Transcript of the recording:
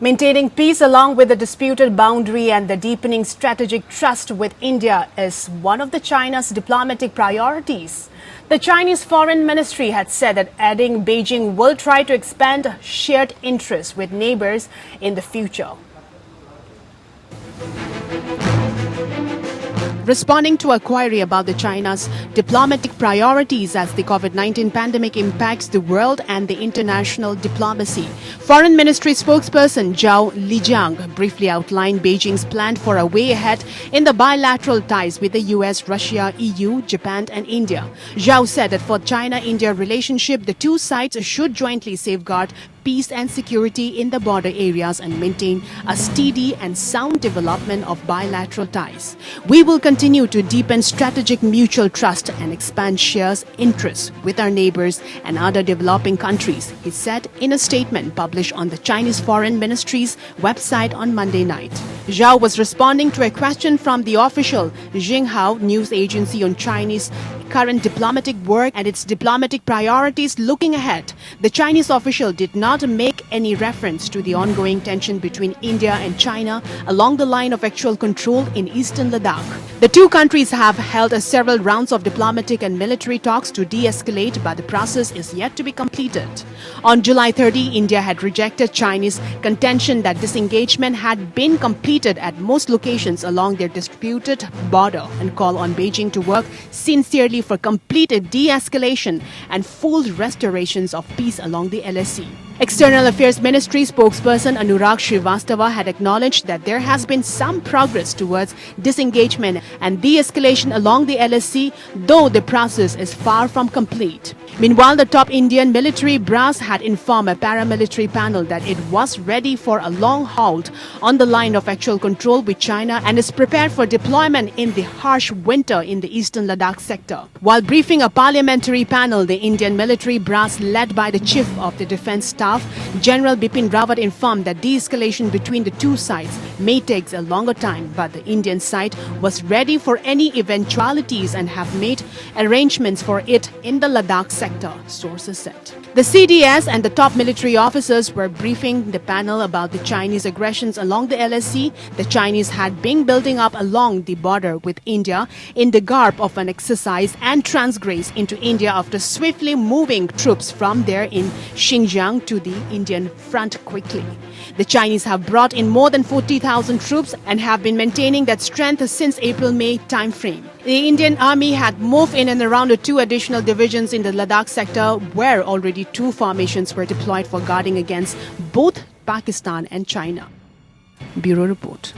Maintaining peace along with the disputed boundary and the deepening strategic trust with India is one of China's diplomatic priorities. The Chinese Foreign Ministry had said that adding Beijing will try to expand shared interests with neighbours in the future. Responding to a query about China's diplomatic priorities as the COVID-19 pandemic impacts the world and the international diplomacy, Foreign Ministry spokesperson Zhao Lijiang briefly outlined Beijing's plan for a way ahead in the bilateral ties with the US, Russia, EU, Japan and India. Zhao said that for China-India relationship, the two sides should jointly safeguard peace and security in the border areas and maintain a steady and sound development of bilateral ties. We will continue to deepen strategic mutual trust and expand shared interests with our neighbours and other developing countries, he said in a statement published on the Chinese Foreign Ministry's website on Monday night. Zhao was responding to a question from the official Xinhua news agency on Chinese current diplomatic work and its diplomatic priorities looking ahead. The Chinese official did not make any reference to the ongoing tension between India and China along the line of actual control in eastern Ladakh. The two countries have held several rounds of diplomatic and military talks to de-escalate, but the process is yet to be completed. On July 30, India had rejected Chinese contention that disengagement had been completed at most locations along their disputed border and called on Beijing to work sincerely for complete de-escalation and full restorations of peace along the LSC. External Affairs Ministry spokesperson Anurag Srivastava had acknowledged that there has been some progress towards disengagement and de-escalation along the LSC, though the process is far from complete. Meanwhile, the top Indian military brass had informed a paramilitary panel that it was ready for a long halt on the line of actual control with China and is prepared for deployment in the harsh winter in the eastern Ladakh sector. While briefing a parliamentary panel, the Indian military brass led by the Chief of the Defence Staff, General Bipin Rawat, informed that de-escalation between the two sides may take a longer time, but the Indian side was ready for any eventualities and have made arrangements for it in the Ladakh sector, sources said. The CDS and the top military officers were briefing the panel about the Chinese aggressions along the LSC. The Chinese had been building up along the border with India in the garb of an exercise and transgress into India after swiftly moving troops from there in Xinjiang to the Indian front quickly. The Chinese have brought in more than 40,000 troops and have been maintaining that strength since April-May timeframe. The Indian Army had moved in and around 2 additional divisions in the Ladakh sector, where already 2 formations were deployed for guarding against both Pakistan and China. Bureau Report.